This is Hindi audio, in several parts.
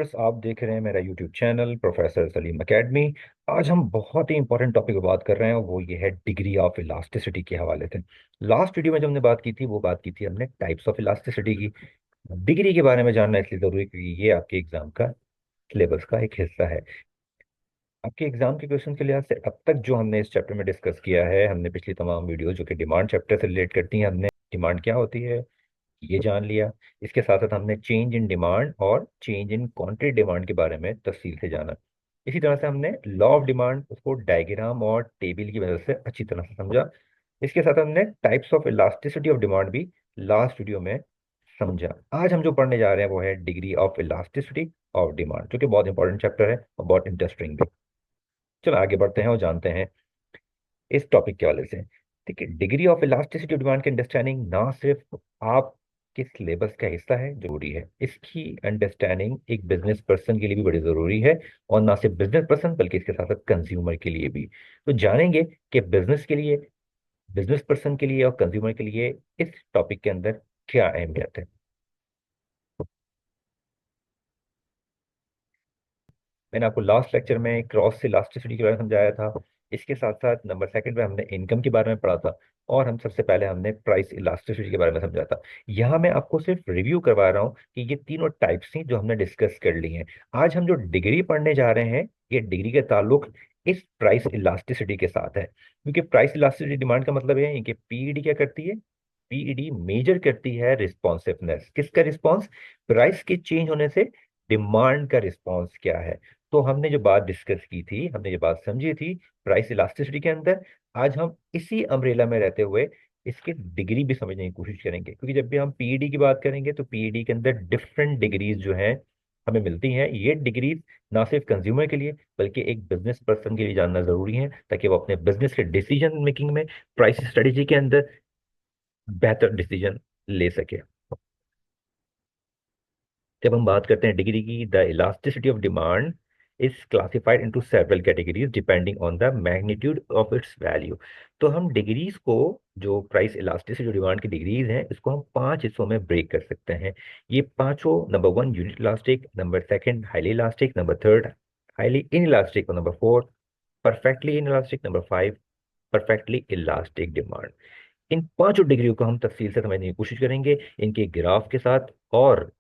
बस आप देख रहे हैं मेरा YouTube channel professor Salim academy. आज हम बहुत ही इंपॉर्टेंट टॉपिक पे बात कर रहे हैं और वो ये है डिग्री ऑफ इलास्टिसिटी के हवाले से। लास्ट वीडियो में जो हमने बात की थी वो बात की थी हमने टाइप्स ऑफ इलास्टिसिटी की। डिग्री के बारे में जानना इसलिए जरूरी है क्योंकि ये आपके एग्जाम का सिलेबस का एक हिस्सा है। आपके एग्जाम के क्वेश्चन के लिहाज से अब तक जो हमने इस चैप्टर में डिस्कस किया है, हमने पिछली तमाम वीडियो जो कि डिमांड चैप्टर से रिलेट करती हैं, हमने डिमांड क्या होती है ये जान लिया। इसके साथ साथ हमने चेंज इन डिमांड और चेंज इन क्वांटिटी डिमांड के बारे में तफसील से जाना। इसी तरह से हमने लॉ ऑफ डिमांड उसको डायग्राम और टेबल की मदद से अच्छी तरह से समझा। इसके साथ हमने types of elasticity of demand भी लास्ट वीडियो में समझा। आज हम जो पढ़ने जा रहे हैं वो है degree of elasticity of demand, जो कि बहुत इंपॉर्टेंट चैप्टर है और बहुत इंटरेस्टिंग भी। चलो आगे बढ़ते हैं और जानते हैं इस टॉपिक के हवाले से। ठीक है, degree of elasticity of demand की अंडरस्टैंडिंग ना सिर्फ आप के सिलेबस का हिस्सा है, जरूरी है, इसकी अंडरस्टैंडिंग एक बिजनेस पर्सन के लिए भी बड़ी जरूरी है। और ना सिर्फ बिजनेस पर्सन बल्कि इसके साथ साथ कंज्यूमर के लिए भी। तो जानेंगे कि बिजनेस के लिए, बिजनेस पर्सन के लिए और कंज्यूमर के लिए इस टॉपिक के अंदर क्या अहमियत है। मैंने आपको लास्ट लेक्चर में क्रॉस इलास्टिसिटी के बारे में समझाया था। इसके साथ साथ नंबर सेकंड में हमने इनकम के बारे में पढ़ा था। और हम सबसे पहले हमने प्राइस इलास्टिसिटी के बारे में समझा था। यहाँ मैं आपको सिर्फ रिव्यू करवा रहा हूँ कि ये तीनों टाइप्स थी जो हमने डिस्कस कर ली हैं। आज हम जो डिग्री पढ़ने जा रहे हैं, ये डिग्री का ताल्लुक इस प्राइस इलास्टिसिटी के साथ है। क्योंकि प्राइस इलास्टिसिटी डिमांड का मतलब है कि पीईडी क्या करती है, पीईडी मेजर करती है रिस्पॉन्सिवनेस। किसका रिस्पॉन्स? प्राइस के चेंज होने से डिमांड का रिस्पॉन्स क्या है। तो हमने जो बात डिस्कस की थी, हमने जो बात समझी थी प्राइस इलास्टिसिटी के अंदर, आज हम इसी अम्ब्रेला में रहते हुए इसकी डिग्री भी समझने की कोशिश करेंगे। क्योंकि जब भी हम पीईडी की बात करेंगे तो पीईडी के अंदर डिफरेंट डिग्रीज जो हैं हमें मिलती हैं। ये डिग्रीज ना सिर्फ कंज्यूमर के लिए बल्कि एक बिजनेस पर्सन के लिए जानना जरूरी है, ताकि वो अपने बिजनेस के डिसीजन मेकिंग में, प्राइस स्ट्रेटेजी के अंदर बेहतर डिसीजन ले सके। जब हम बात करते हैं डिग्री की, the elasticity of demand is classified into several categories depending on the magnitude of its value. तो हम डिग्रीज को, जो प्राइस इलास्टिसिटी जो डिमांड की डिग्रीज हैं, इसको हम पांच हिस्सों में ब्रेक कर सकते हैं। ये पांचों, number one unit elastic, number second highly elastic, number third highly inelastic और number four perfectly inelastic, number five perfectly elastic demand. इन पांचों डिग्रियों को हम तफसील से समझने की कोशिश करेंगे, इनके ग्राफ के साथ और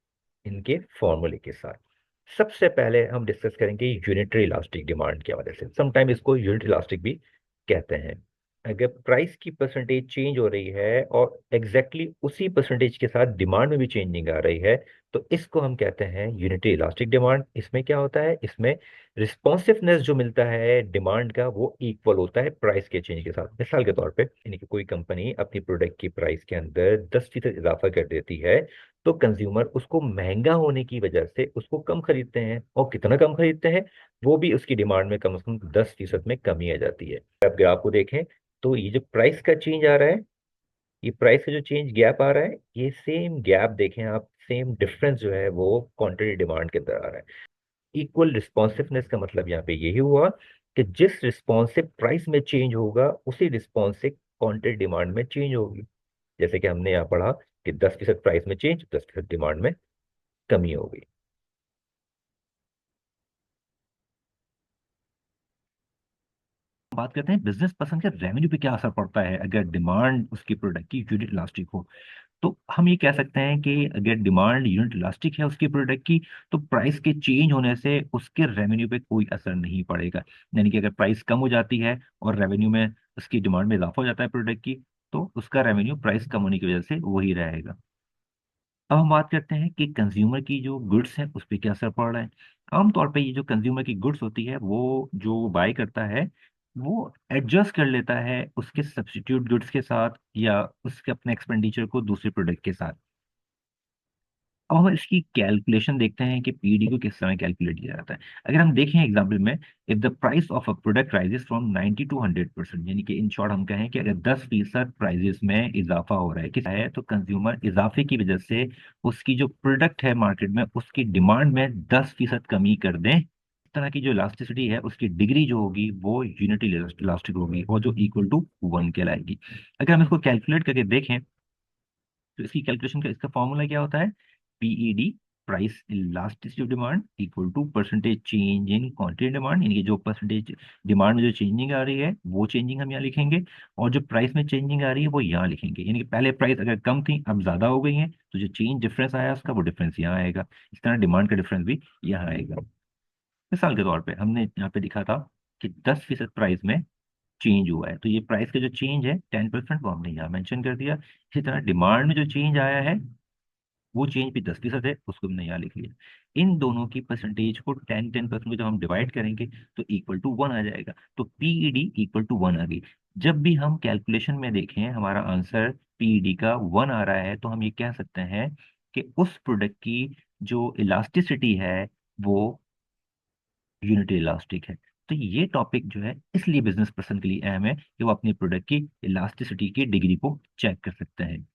इनके फॉर्मूले के साथ। सबसे पहले हम डिस्कस करेंगे यूनिटरी इलास्टिक डिमांड के हवाले से। समटाइम इसको यूनिट इलास्टिक भी कहते हैं। अगर प्राइस की परसेंटेज चेंज हो रही है और एग्जैक्टली उसी परसेंटेज के साथ डिमांड में भी चेंजिंग आ रही है, तो इसको हम कहते हैं यूनिटरी इलास्टिक डिमांड। इसमें क्या होता है, इसमें रिस्पॉन्सिवनेस जो मिलता है डिमांड का वो इक्वल होता है प्राइस के चेंज के साथ। मिसाल के तौर पे यानी कि कोई कंपनी अपनी प्रोडक्ट की प्राइस के अंदर 10% इजाफा कर देती है, तो कंज्यूमर उसको महंगा होने की वजह से उसको कम खरीदते हैं। और कितना कम खरीदते हैं, वो भी उसकी डिमांड में कम से कम 10% में कमी आ जाती है। अब ग्राफ को देखें तो ये जो प्राइस का चेंज आ रहा है, ये प्राइस का जो चेंज गैप आ रहा है, ये सेम गैप देखें आप, सेम डिफरेंस जो है वो क्वांटिटी डिमांड के अंदर आ रहा है। इक्वल रिस्पॉन्सिवनेस का मतलब यहाँ पे यही हुआ कि जिस रिस्पॉन्सिव प्राइस में चेंज होगा उसी रिस्पॉन्सिव क्वांटिटी डिमांड में चेंज होगी। जैसे कि हमने यहाँ पढ़ा कि 10% प्राइस में चेंज, 10% डिमांड में कमी होगी। बात करते हैं बिजनेस पर्सन के रेवेन्यू पे क्या असर पड़ता है अगर डिमांड उसकी प्रोडक्ट की यूनिट इलास्टिक हो। तो हम ये कह सकते हैं कि अगर डिमांड यूनिट इलास्टिक है उसकी प्रोडक्ट की, तो प्राइस के चेंज होने से उसके रेवेन्यू पे कोई असर नहीं पड़ेगा। यानी कि अगर प्राइस कम हो जाती है और रेवेन्यू में उसकी डिमांड में इजाफा हो जाता है प्रोडक्ट की, तो उसका रेवेन्यू प्राइस कम होने की वजह से वही रहेगा। अब हम बात करते हैं कि कंज्यूमर की जो गुड्स है उस पर क्या असर पड़ रहा है। आमतौर पे ये जो कंज्यूमर की गुड्स होती है, वो जो बाय करता है वो एडजस्ट कर लेता है उसके सब्स्टिट्यूट गुड्स के साथ या उसके अपने एक्सपेंडिचर को दूसरे प्रोडक्ट के साथ। अब हम इसकी कैलकुलेशन देखते हैं कि पीडी को किस तरह कैलकुलेट किया जाता है। अगर हम देखें एग्जाम्पल में, if the price of a product rises from 90 to 100%, यानी कि इन शॉर्ट हम कहें कि अगर 10% प्राइजेस में इजाफा हो रहा है, किस है, तो कंज्यूमर इजाफे की वजह से उसकी जो प्रोडक्ट है मार्केट में उसकी डिमांड में 10% कमी कर दें। इस तरह की जो इलास्टिसिटी है उसकी डिग्री जो होगी वो यूनिटी इलास्टिक होगी और जो इक्वल टू 1 कहलाएगी। अगर हम इसको कैलकुलेट करके देखें तो इसकी कैलकुलेशन का इसका फॉर्मूला क्या होता है, PED price elasticity of demand equal to percentage change in quantity demand, यानी कि जो परसेंटेज डिमांड में जो चेंजिंग आ रही है वो चेंजिंग हम यहाँ लिखेंगे, और जो प्राइस में चेंजिंग आ रही है वो यहाँ लिखेंगे। यानी कि पहले प्राइस अगर कम थी अब ज्यादा हो गई है, तो जो चेंज डिफरेंस आया उसका वो डिफरेंस यहाँ आएगा। इस तरह डिमांड का डिफरेंस भी यहाँ आएगा। मिसाल के तौर पे हमने यहाँ पे दिखा था कि 10% प्राइस में चेंज हुआ है, तो ये प्राइस का जो चेंज है 10%, वो हमने यहाँ मेंशन कर दिया। इसी तरह डिमांड में जो चेंज आया है वो चेंज भी 10% है, उसको हमने यहाँ लिख लिया। इन दोनों की परसेंटेज को 10-10% में जब हम डिवाइड करेंगे तो इक्वल टू 1 आ जाएगा, तो पीईडी इक्वल टू 1 आ गई। जब भी हम कैलकुलेशन में देखें हमारा आंसर पीईडी का 1 आ रहा है, तो हम ये कह सकते हैं कि उस प्रोडक्ट की जो इलास्टिसिटी है वो यूनिटी इलास्टिक है। तो ये टॉपिक जो है इसलिए बिजनेस पर्सन के लिए अहम है कि वो अपनी प्रोडक्ट की इलास्टिसिटी की डिग्री को चेक कर सकते हैं।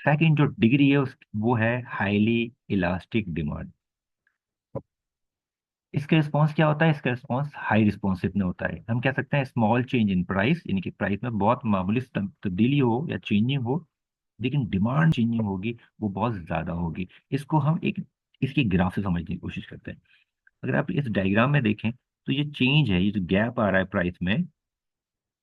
सेकंड जो डिग्री है उस वो है हाईली इलास्टिक डिमांड। इसका रिस्पॉन्स क्या होता है? इसका रिस्पॉन्स हाई रिस्पॉन्सिव में होता है। हम कह सकते हैं स्मॉल चेंज इन प्राइस, यानी कि प्राइस में बहुत मामूली तब्दीली हो या चेंजिंग हो, लेकिन डिमांड चेंजिंग होगी वो बहुत ज्यादा होगी। इसको हम एक इसकी ग्राफ से समझने की कोशिश करते हैं। अगर आप इस डायग्राम में देखें तो ये चेंज है, ये जो गैप आ रहा है प्राइस में,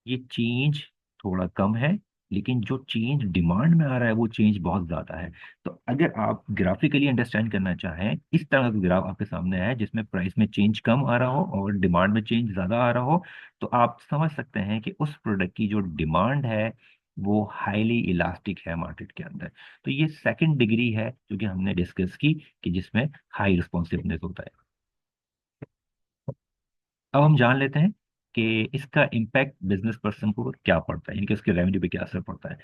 ये चेंज थोड़ा कम है, लेकिन जो चेंज डिमांड में आ रहा है वो चेंज बहुत ज्यादा है। तो अगर आप ग्राफिकली अंडरस्टैंड करना चाहें, इस तरह का ग्राफ आपके सामने है जिसमें प्राइस में चेंज कम आ रहा हो और डिमांड में चेंज ज्यादा आ रहा हो, तो आप समझ सकते हैं कि उस प्रोडक्ट की जो डिमांड है वो हाईली इलास्टिक है मार्केट के अंदर। तो ये सेकंड डिग्री है जो कि हमने डिस्कस की, कि जिसमें हाई रिस्पॉन्सिवनेस होता है। अब हम जान लेते हैं कि इसका इम्पैक्ट बिजनेस पर्सन को क्या पड़ता है, यानी कि उसके रेवेन्यू पे क्या असर पड़ता है।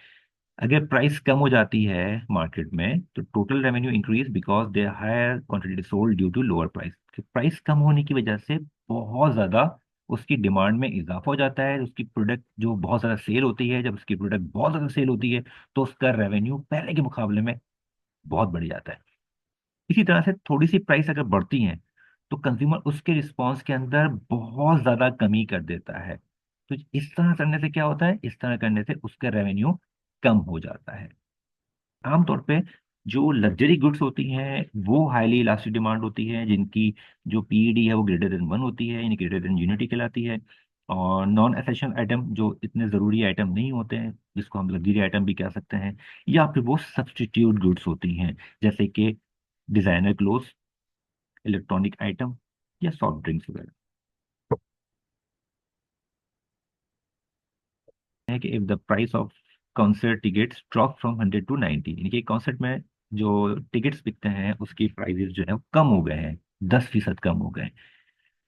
अगर प्राइस कम हो जाती है मार्केट में तो total revenue increase because they higher quantity sold due to lower price. Price कम होने की वजह से बहुत ज़्यादा उसकी डिमांड में इजाफा हो जाता है। उसकी प्रोडक्ट जो बहुत ज़्यादा सेल होती है, जब उसकी प्रोडक्ट बहुत ज़्यादा सेल होती है तो उसका रेवेन्यू पहले के मुकाबले में बहुत बढ़ जाता है। इसी तरह से थोड़ी सी प्राइस अगर बढ़ती है तो कंज्यूमर उसके रिस्पॉन्स के अंदर बहुत ज्यादा कमी कर देता है। तो इस तरह करने से क्या होता है? इस तरह करने से उसका रेवेन्यू कम हो जाता है। आमतौर पे जो लग्जरी गुड्स होती हैं वो हाईली इलास्टिक डिमांड होती है, जिनकी जो पीईडी है वो ग्रेटर देन 1 होती है, यानी ग्रेटर देन यूनिटी कहलाती है। और नॉन एसेंशियल आइटम जो इतने ज़रूरी आइटम नहीं होते हैं, जिसको हम लग्जरी आइटम भी कह सकते हैं, या फिर वो सब्स्टिट्यूट गुड्स होती हैं, जैसे कि डिजाइनर क्लोथ्स, इलेक्ट्रॉनिक आइटम या सॉफ्ट ड्रिंक्स वगैरह। है कि if the price of concert tickets drop from 100 to 90, यानी कि कॉन्सर्ट में जो टिकट्स बिकते हैं उसकी प्राइसेस जो है वो कम हो गए हैं, 10% कम हो गए।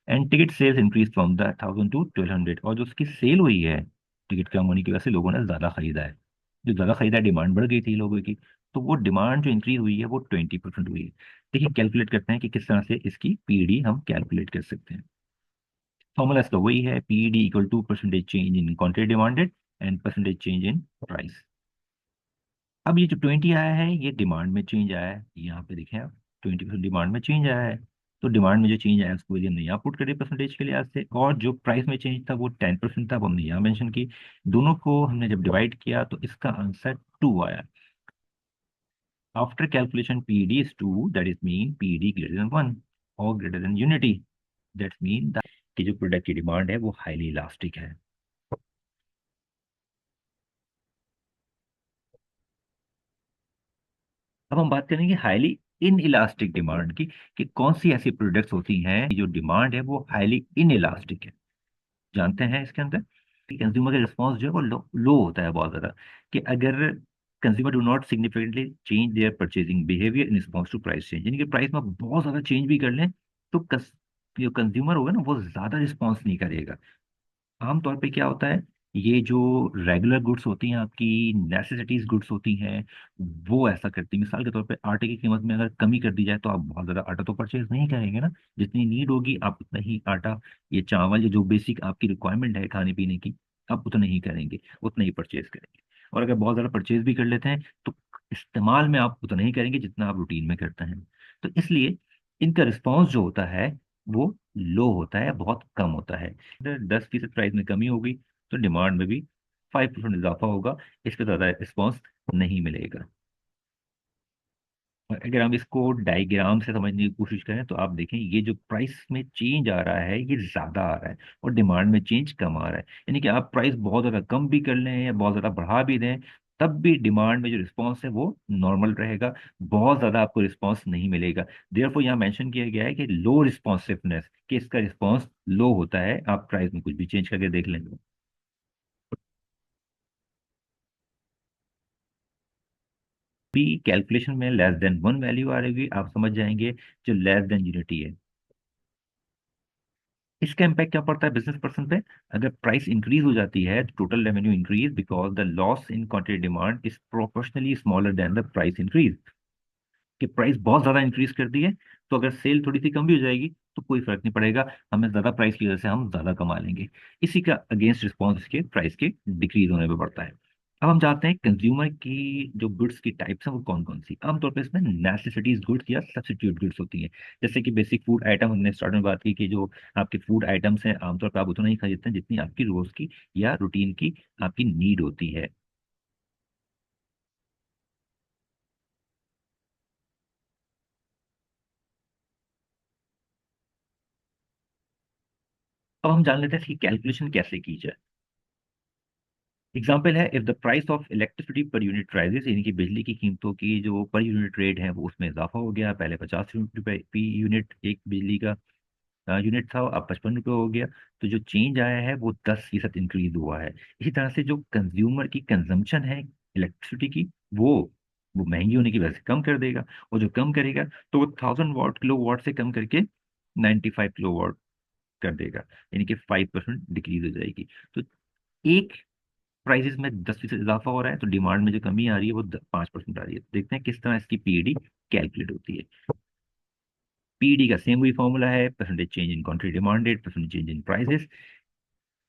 And ticket sales increase from the 1000 to 1200, और जो उसकी सेल हुई है टिकट कम होने की वजह से लोगों ने ज़्यादा खरीदा है। जो ज़्यादा खरीदा, डिमांड बढ़ गई थी लोगों की, तो वो डिमांड जो इंक्रीज हुई है वो 20% हुई है। देखिए कैलकुलेट करते हैं कि किस तरह से इसकी पीडी हम कैलकुलेट कर सकते हैं। फॉर्मूला इसका वही है, PD equal to percentage change in quantity demanded and percentage change in price. अब ये जो 20 आया है ये डिमांड में चेंज आया है, यहाँ पे देखें आप, 20% डिमांड में चेंज आया है। तो डिमांड में जो चेंज आया उसको हमने यहाँ पुट करिए परसेंटेज के लिहाज से, और जो प्राइस में चेंज था वो 10% था, वो हमने यहाँ मेंशन की। दोनों को हमने जब डिवाइड किया तो इसका आंसर 2 आया। After calculation PD is 2, that is mean PD greater than 1 और greater than unity, that's mean कि जो प्रोडक्ट की डिमांड है वो हाईली इलास्टिक है। अब हम बात करेंगे हाईली इन इलास्टिक डिमांड की, कि कौन सी ऐसी प्रोडक्ट्स होती हैं जो डिमांड है वो हाईली इन इलास्टिक है। जानते हैं इसके अंदर कंज्यूमर का रिस्पॉन्स जो है वो लो होता है बहुत ज्यादा, कि अगर consumer do not significantly change their purchasing behaviour in response to price change, यानी कि प्राइस में बहुत ज्यादा चेंज भी कर लें तो जो कंज्यूमर होगा ना वो ज्यादा रिस्पॉन्स नहीं करेगा। आमतौर पे क्या होता है, ये जो रेगुलर गुड्स होती हैं आपकी, नेसेसिटीज गुड्स होती हैं, वो ऐसा करती हैं। मिसाल के तौर पे आटे की कीमत में अगर कमी कर दी जाए तो आप बहुत ज़्यादा आटा तो परचेज नहीं करेंगे ना, जितनी नीड होगी आप उतना ही आटा, ये चावल, ये जो बेसिक आपकी रिक्वायरमेंट है खाने पीने की, आप उतना ही करेंगे, उतना ही परचेज करेंगे। और अगर बहुत ज़्यादा परचेज भी कर लेते हैं तो इस्तेमाल में आप उतना ही करेंगे जितना आप रूटीन में करते हैं। तो इसलिए इनका रिस्पॉन्स जो होता है वो लो होता है, बहुत कम होता है। अगर 10% प्राइस में कमी होगी तो डिमांड में भी 5% इजाफा होगा, इस पे ज़्यादा रिस्पॉन्स नहीं मिलेगा। और अगर हम इसको डायग्राम से समझने की कोशिश करें तो आप देखें ये जो प्राइस में चेंज आ रहा है ये ज्यादा आ रहा है और डिमांड में चेंज कम आ रहा है। यानी कि आप प्राइस बहुत ज्यादा कम भी कर लें या बहुत ज्यादा बढ़ा भी दें, तब भी डिमांड में जो रिस्पांस है वो नॉर्मल रहेगा, बहुत ज्यादा आपको रिस्पांस नहीं मिलेगा। देयरफॉर यहाँ मेंशन किया गया है कि लो रिस्पॉन्सिवनेस, कि इसका रिस्पांस लो होता है, आप प्राइस में कुछ भी चेंज करके देख लें। भी कैलकुलेशन में लेस देन वन वैल्यू आ रही, आप समझ जाएंगे जो लेस देन यूनिटी है। इसका इम्पैक्ट क्या पड़ता है बिजनेस पर्सन पे? अगर प्राइस इंक्रीज हो जाती है तो total revenue increase because the loss in quantity demand is proportionally smaller than the price increase. कि प्राइस बहुत ज्यादा इंक्रीज कर दी है, तो अगर सेल थोड़ी सी कम भी हो जाएगी तो कोई फर्क नहीं पड़ेगा, हमें ज्यादा प्राइस की वजह से हम ज्यादा कमा लेंगे। इसी का अगेंस्ट रिस्पॉन्स इसके प्राइस के डिक्रीज होने पे पड़ता है। अब हम जानते हैं कंज्यूमर की जो गुड्स की टाइप्स हैं वो कौन कौन सी। आमतौर पर इसमें नेसेसिटीज गुड्स या सब्सिट्यूट गुड्स होती हैं। जैसे कि बेसिक फूड आइटम, हमने स्टार्ट में बात की कि जो आपके फूड आइटम्स हैं आमतौर पर आप उतना ही खरीदते हैं जितनी आपकी रोज की या रूटीन की आपकी नीड होती है। अब हम जान लेते हैं इसकी कैलकुलेशन कैसे की जाए। एग्जाम्पल है, if the price of electricity per unit rises, यानी कि बिजली की कीमतों की जो पर यूनिट रेट है वो उसमें इजाफा हो गया। पहले 50 रुपये पी यूनिट एक बिजली का यूनिट था, अब 55 रुपये हो गया। तो जो चेंज आया है वो 10% इंक्रीज हुआ है। इसी तरह से जो कंज्यूमर की कंजम्पशन है इलेक्ट्रिसिटी की, वो महंगी होने की वजह से कम कर देगा। और जो कम करेगा तो वो 1000 वाट किलो वाट से कम करके 95 किलो वाट कर देगा, यानी कि 5% डिक्रीज हो जाएगी। तो एक प्राइसेस में 10% इजाफा हो रहा है तो डिमांड में जो कमी आ रही है वो 5% आ रही है। देखते हैं किस तरह इसकी पीडी कैलकुलेट होती है। पीडी का सेम वही फॉर्मूला है, percentage change in quantity demanded, percentage change in prices.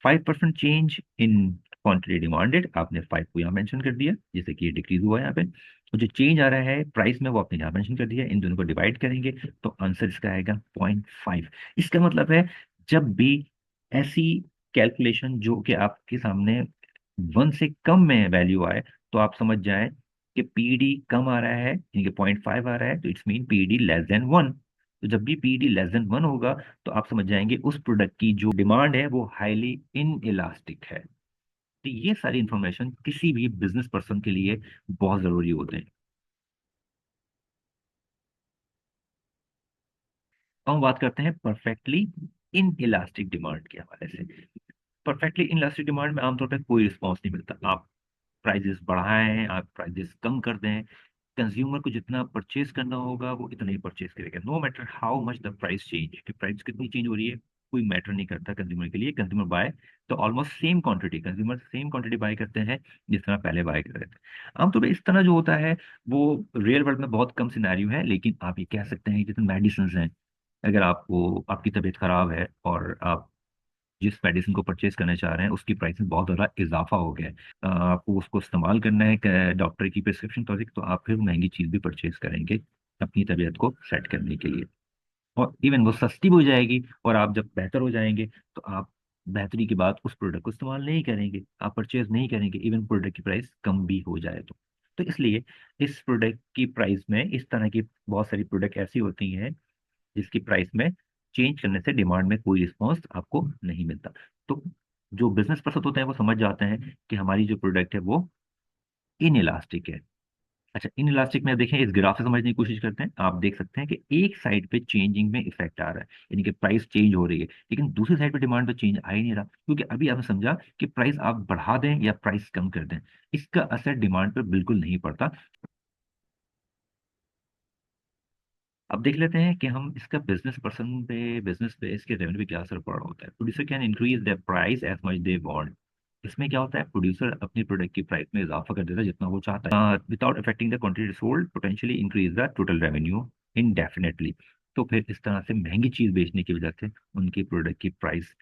5% change in quantity demanded, आपने 5 को यहाँ मेंशन कर दिया जैसे कि ये डिक्रीज हुआ है यहाँ पे। और जो चेंज आ रहा है प्राइस में वो आपने यहाँ मेंशन कर दिया, इन दोनों को डिवाइड करेंगे तो आंसर इसका आएगा 0.5। इसका मतलब है जब भी ऐसी कैलकुलेशन जो कि आपके सामने 1 से कम में वैल्यू आए, तो आप समझ जाएं कि पीडी कम आ रहा है, यानी कि 0.5 आ रहा है, तो it's mean PD less than 1। तो जब भी पीडी लेस देन 1 होगा तो आप समझ जाएंगे उस प्रोडक्ट की जो डिमांड है वो हाईली इन इलास्टिक है। तो ये सारी इंफॉर्मेशन किसी भी बिजनेस पर्सन के लिए बहुत जरूरी होते हैं। तो हम बात करते हैं परफेक्टली इन इलास्टिक डिमांड के हवाले से। परफेक्टली इन इलास्टिक डिमांड में आमतौर पर कोई रिस्पॉन्स नहीं मिलता। आप प्राइजेस बढ़ाएं, आप प्राइजेस कम कर दें, कंज्यूमर को जितना परचेज करना होगा वो इतना ही परचेज करेगा, no matter how much the price change. कि प्राइस कितनी चेंज हो रही है कोई मैटर नहीं करता कंज्यूमर के लिए। कंज्यूमर बाय तो almost same quantity, consumer same quantity buy करते हैं जिस तरह पहले बाय कर रहे थे। आमतौर पर इस तरह जो होता है वो रियल वर्ल्ड में बहुत कम सिनेरियो है, लेकिन आप ये कह सकते हैं जितने मेडिसिन हैं, अगर आपको आपकी तबीयत खराब है और आप जिस मेडिसिन को परचेज करना चाह रहे हैं उसकी प्राइस में बहुत ज़्यादा इजाफा हो गया है, आपको उसको इस्तेमाल करना है डॉक्टर की प्रिस्क्रिप्शन तौर, तो आप फिर महंगी चीज़ भी परचेज करेंगे अपनी तबीयत को सेट करने के लिए। और इवन वो सस्ती भी हो जाएगी और आप जब बेहतर हो जाएंगे तो आप बेहतरी के बाद उस प्रोडक्ट को इस्तेमाल नहीं करेंगे, आप परचेज नहीं करेंगे इवन प्रोडक्ट की प्राइस कम भी हो जाए तो इसलिए इस प्रोडक्ट की प्राइस में इस तरह की बहुत सारी प्रोडक्ट ऐसी होती हैं जिसकी प्राइस में चेंज करने से डिमांड में कोई रिस्पॉन्स आपको नहीं मिलता। तो जो बिजनेस पर्सन होते हैं वो समझ जाते हैं कि हमारी जो प्रोडक्ट है वो इन इलास्टिक है। अच्छा, इन इलास्टिक में देखें, इस ग्राफ से समझने की कोशिश करते हैं। आप देख सकते हैं कि एक साइड पे चेंजिंग में इफेक्ट आ रहा है, यानी कि प्राइस चेंज हो रही है, लेकिन दूसरी साइड पे डिमांड पे चेंज आ ही नहीं रहा, क्योंकि अभी आपने समझा कि प्राइस आप बढ़ा दें या प्राइस कम कर दें, इसका असर डिमांड पर बिल्कुल नहीं पड़ता। अब देख लेते हैं कि हम इसका बिजनेस पे इसके रेवेन्यू पे क्या असर पड़ रहा होता है। Producer can increase the price as much they want. इसमें क्या होता है, प्रोड्यूसर अपनी प्रोडक्ट की प्राइस में इजाफा कर देता है जितना वो चाहता है, without affecting the quantity sold, potentially increase the total revenue indefinitely. तो फिर इस तरह से महंगी चीज बेचने की वजह से उनकी प्रोडक्ट की प्राइस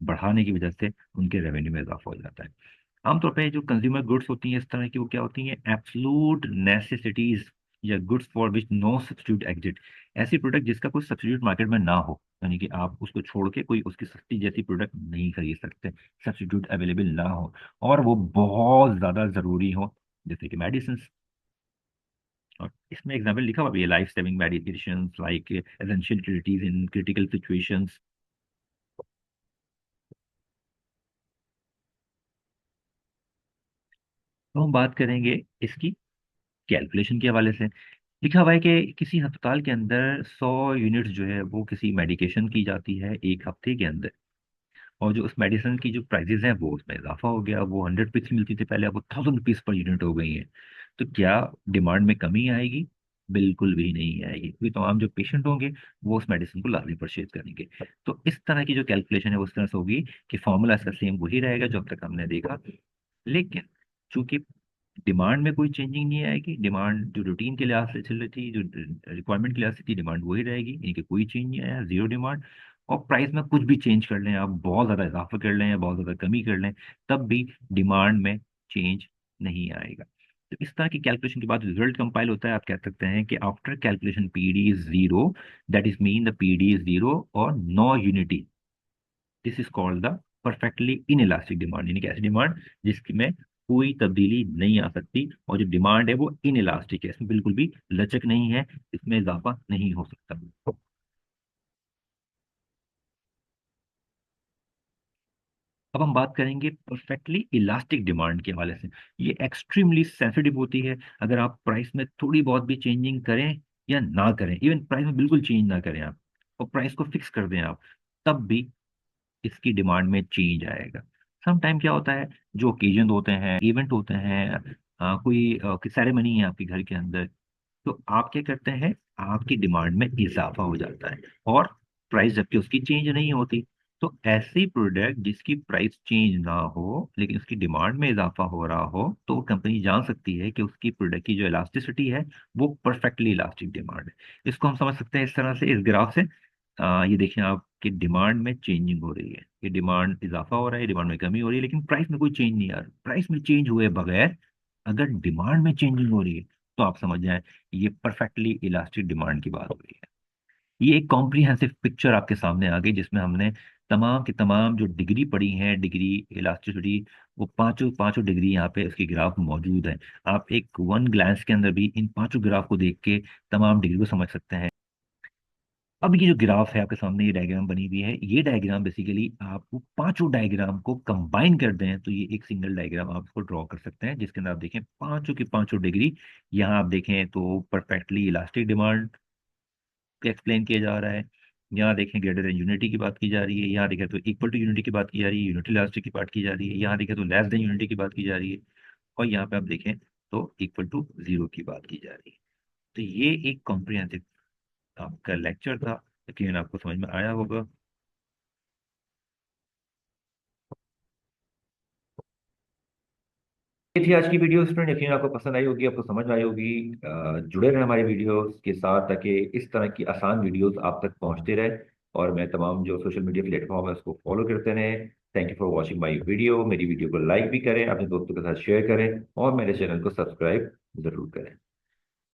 बढ़ाने की वजह से उनके रेवेन्यू में इजाफा हो जाता है। आमतौर पे जो कंज्यूमर गुड्स होती हैं इस तरह की, वो क्या होती हैं, एब्सोलूट नेसेसिटीज या goods for which no substitute exist. ऐसी प्रोडक्ट जिसका कोई सब्स्टिट्यूट मार्केट में ना हो, यानी कि आप उसको छोड़ के कोई उसकी सस्ती जैसी प्रोडक्ट नहीं खरीद सकते, सब्स्टिट्यूट अवेलेबल ना हो और वो बहुत ज़्यादा ज़रूरी हो, जैसे कि मेडिसिन। और इसमें एग्जाम्पल लिखा हुआ भी है, life saving medication like essential utilities in critical situations. तो हम बात करेंगे इसकी कैलकुलेशन के हवाले से। लिखा हुआ है कि किसी अस्पताल के अंदर 100 यूनिट्स जो है वो किसी मेडिकेशन की जाती है एक हफ्ते के अंदर, और जो उस मेडिसिन की जो प्राइसेस हैं वो उसमें इजाफा हो गया, वो 100 रुपीज की मिलती थी पहले, अब वो 1000 रुपीज पर यूनिट हो गई है। तो क्या डिमांड में कमी आएगी? बिल्कुल भी नहीं आएगी, क्योंकि तमाम जो पेशेंट होंगे वो उस मेडिसिन को लाजमी परचेज करेंगे। तो इस तरह की जो कैलकुलेशन है वो उस तरह से होगी कि फॉर्मूला इसका सेम वही रहेगा जो अब तक हमने देखा, लेकिन चूंकि डिमांड में कोई चेंजिंग नहीं आएगी, डिमांड जो रूटीन के लिहाज से चल रही थी, जो रिक्वायरमेंट के लिहाज से थी, डिमांड वही रहेगी, यानी कि कोई चेंज नहीं आया, जीरो डिमांड। और प्राइस में कुछ भी चेंज कर लें आप, बहुत ज़्यादा इजाफा कर लें या बहुत ज़्यादा कमी कर लें, तब भी डिमांड में चेंज नहीं आएगा। तो इस तरह की कैलकुलेशन के बाद रिजल्ट कंपाइल होता है, आप कह सकते हैं कि after calculation PD is zero, that is mean the PD is zero और no unity, this is called the perfectly inelastic demand, यानी कि ऐसी डिमांड जिसमें कोई तब्दीली नहीं आ सकती, और जो डिमांड है वो इन इलास्टिक है, इसमें बिल्कुल भी लचक नहीं है, इसमें इजाफा नहीं हो सकता। अब हम बात करेंगे परफेक्टली इलास्टिक डिमांड के हवाले से। ये एक्सट्रीमली सेंसिटिव होती है, अगर आप प्राइस में थोड़ी बहुत भी चेंजिंग करें या ना करें, इवन प्राइस में बिल्कुल चेंज ना करें आप, और प्राइस को फिक्स कर दें आप, तब भी इसकी डिमांड में चेंज आएगा। सम टाइम क्या होता है, जो ओकेजन होते हैं, इवेंट होते हैं, कोई सेरेमनी है आपके घर के अंदर, तो आप क्या करते हैं, आपकी डिमांड में इजाफा हो जाता है और प्राइस जबकि उसकी चेंज नहीं होती। तो ऐसी प्रोडक्ट जिसकी प्राइस चेंज ना हो लेकिन उसकी डिमांड में इजाफा हो रहा हो, तो कंपनी जान सकती है कि उसकी प्रोडक्ट की जो इलास्टिसिटी है वो परफेक्टली इलास्टिक डिमांड है। इसको हम समझ सकते हैं इस तरह से, इस ग्राफ से। ये देखिए आपकी डिमांड में चेंजिंग हो रही है, ये डिमांड इजाफा हो रहा है, डिमांड में कमी हो रही है, लेकिन प्राइस में कोई चेंज नहीं आ रहा। प्राइस में चेंज हुए बगैर अगर डिमांड में चेंजिंग हो रही है, तो आप समझ जाएं ये परफेक्टली इलास्टिक डिमांड की बात हो रही है। ये एक कॉम्प्रिहेंसिव पिक्चर आपके सामने आ गई, जिसमें हमने तमाम की तमाम जो डिग्री पढ़ी है, डिग्री इलास्टिसिटी, वो पांचों पांचों डिग्री यहाँ पे उसकी ग्राफ मौजूद है। आप एक वन ग्लांस के अंदर भी इन पांचों ग्राफ को देख के तमाम डिग्री को समझ सकते हैं। अब ये जो ग्राफ है आपके सामने, ये डायग्राम बनी हुई है, ये डायग्राम बेसिकली आपको पांचों डायग्राम को कंबाइन कर दें तो ये एक सिंगल डायग्राम आप इसको ड्रॉ कर सकते हैं, जिसके अंदर आप देखें पांचों की पांचों डिग्री। यहाँ आप देखें तो परफेक्टली इलास्टिक डिमांड एक्सप्लेन किया जा रहा है, यहाँ देखें ग्रेटर देन यूनिटी की बात की जा रही है, यहाँ देखें तो इक्वल टू यूनिटी की बात की जा रही है, यूनिटी इलास्टिक की बात की जा रही है, यहाँ देखें तो लेस देन यूनिटी की बात की जा रही है, और यहाँ पे आप देखें तो इक्वल टू जीरो की बात की जा रही है। तो ये एक कॉम्प्रिहेंसिव आपका लेक्चर था, यकीन आपको समझ में आया होगा। ये थी आज की वीडियो स्टूडेंट, यकीन आपको पसंद आई होगी, आपको समझ में आई होगी। जुड़े रहें हमारी वीडियोस के साथ ताकि इस तरह की आसान वीडियोस आप तक पहुंचते रहे, और मैं तमाम जो सोशल मीडिया प्लेटफॉर्म है उसको फॉलो करते रहें। Thank you for watching my video. मेरी वीडियो को लाइक भी करें, अपने दोस्तों के साथ शेयर करें, और मेरे चैनल को सब्सक्राइब जरूर करें।